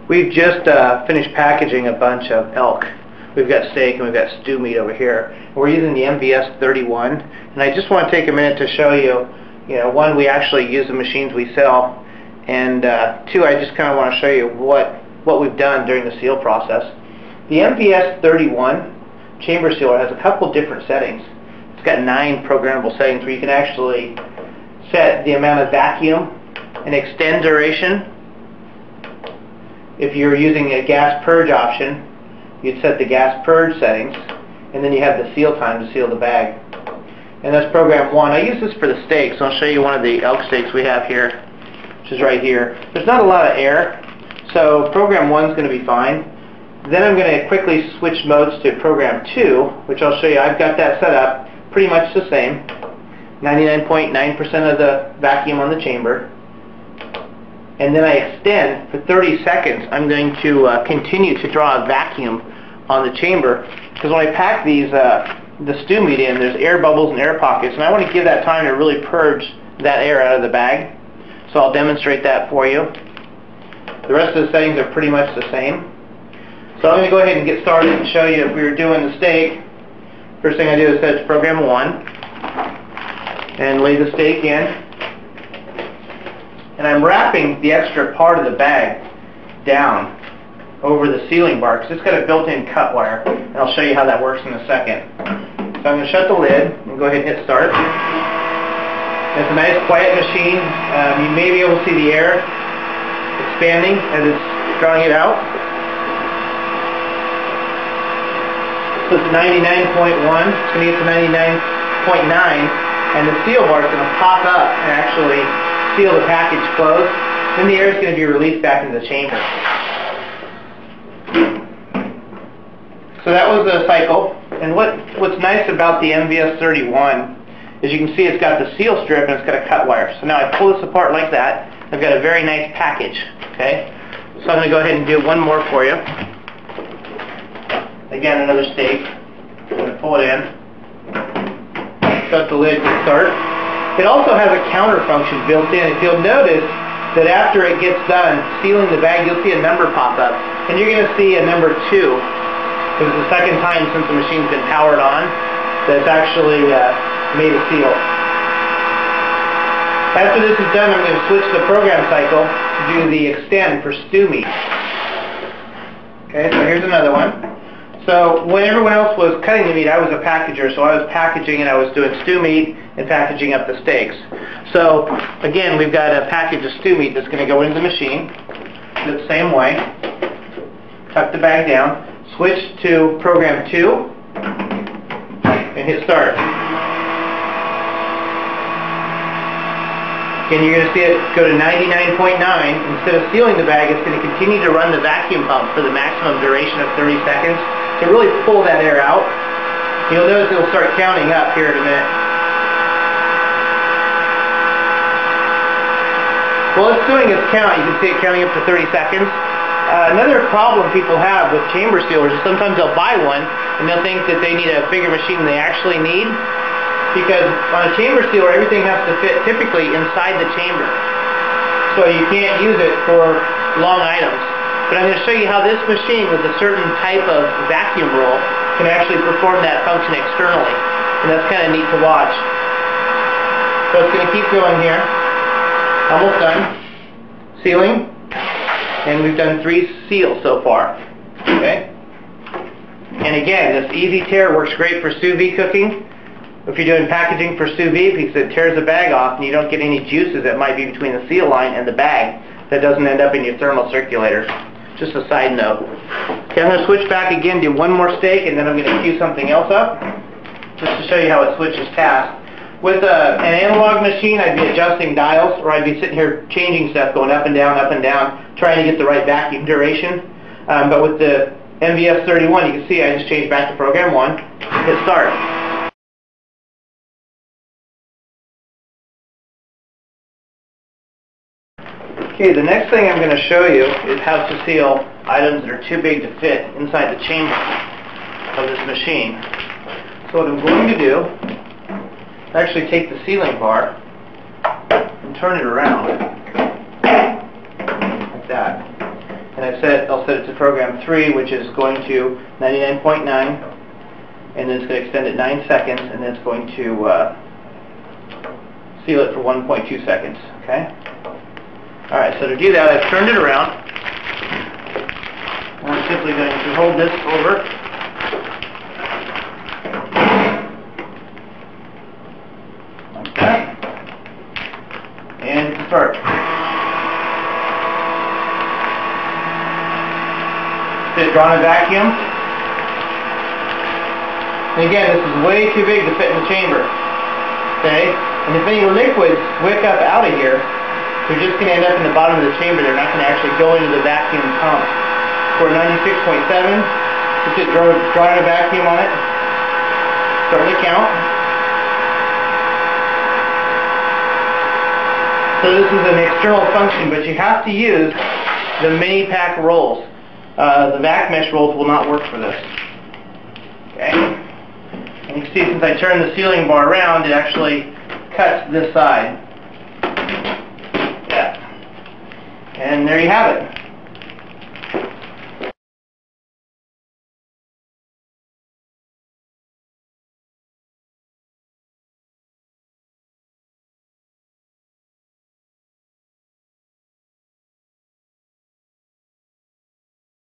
We've just finished packaging a bunch of elk. We've got steak and we've got stew meat over here. We're using the MVS 31, and I just want to take a minute to show you, one, we actually use the machines we sell, and two, I just kind of want to show you what we've done during the seal process. The MVS 31 chamber sealer has a couple different settings. It's got 9 programmable settings where you can actually set the amount of vacuum and extend duration. If you're using a gas purge option, you'd set the gas purge settings, and then you have the seal time to seal the bag. And that's program 1. I use this for the steaks. I'll show you one of the elk steaks we have here, which is right here. There's not a lot of air, so program 1 is going to be fine. Then I'm going to quickly switch modes to program 2, which I'll show you. I've got that set up pretty much the same. 99.9% of the vacuum on the chamber. And then I extend for 30 seconds. I'm going to continue to draw a vacuum on the chamber, because when I pack these the stew meat in, there's air bubbles and air pockets, and I want to give that time to really purge that air out of the bag. So I'll demonstrate that for you. The rest of the settings are pretty much the same. So I'm going to go ahead and get started and show you if we were doing the steak. First thing I do is set it to program 1 and lay the steak in. And I'm wrapping the extra part of the bag down over the sealing bar because it's got a built-in cut wire, and I'll show you how that works in a second. So I'm going to shut the lid and go ahead and hit start. It's a nice quiet machine. You may be able to see the air expanding as it's drawing it out. So it's 99.1, it's going to get to 99.9, and the seal bar is going to pop up and actually seal the package closed. Then the air is going to be released back into the chamber. So that was the cycle. And what's nice about the MVS 31 is you can see it's got the seal strip and it's got a cut wire. So now I pull this apart like that. I've got a very nice package. Okay. So I'm going to go ahead and do one more for you. Again, another steak. I'm going to pull it in. Shut the lid to start. It also has a counter function built in. If you'll notice that after it gets done sealing the bag, you'll see a number pop up. And you're going to see a number 2. This is the second time since the machine's been powered on that it's actually made a seal. After this is done, I'm going to switch the program cycle to do the extend for stew meat. Okay, so here's another one. So when everyone else was cutting the meat, I was a packager, so I was packaging and I was doing stew meat and packaging up the steaks. So again, we've got a package of stew meat that's going to go into the machine the same way. Tuck the bag down, switch to program 2, and hit start. Again, you're going to see it go to 99.9. Instead of sealing the bag, it's going to continue to run the vacuum pump for the maximum duration of 30 seconds to really pull that air out. You'll notice it'll start counting up here in a minute. While it's doing its count, you can see it counting up to 30 seconds. Another problem people have with chamber sealers is sometimes they'll buy one and they'll think that they need a bigger machine than they actually need, because on a chamber sealer everything has to fit typically inside the chamber. So you can't use it for long items. But I'm going to show you how this machine with a certain type of vacuum roll can actually perform that function externally. And that's kind of neat to watch. So it's going to keep going here. Almost done. Sealing. And we've done 3 seals so far. Okay? And again, this easy tear works great for sous vide cooking. If you're doing packaging for sous vide, because it tears the bag off and you don't get any juices that might be between the seal line and the bag, that doesn't end up in your thermal circulator. Just a side note. Okay, I'm going to switch back again, do one more steak, and then I'm going to cue something else up, just to show you how it switches tasks. With an analog machine, I'd be adjusting dials, or I'd be sitting here changing stuff, going up and down, trying to get the right vacuum duration. But with the MVS 31, you can see I just changed back to program 1, hit start. Okay, the next thing I'm going to show you is how to seal items that are too big to fit inside the chamber of this machine. So what I'm going to do is actually take the sealing bar and turn it around like that. And I've I'll set it to program 3, which is going to 99.9, and then it's going to extend it 9 seconds, and then it's going to seal it for 1.2 seconds. Okay? Alright, so to do that, I've turned it around. And I'm simply going to hold this over. Like that. And start. Is it drawn a vacuum? And again, this is way too big to fit in the chamber. Okay? And if any liquids wick up out of here, they're just going to end up in the bottom of the chamber. They're not going to actually go into the vacuum pump. For 96.7, just hit drawing a vacuum on it. Starting to count. So this is an external function, but you have to use the mini pack rolls. The vac mesh rolls will not work for this. Okay. And you can see since I turned the sealing bar around, it actually cuts this side. Yeah. And there you have it.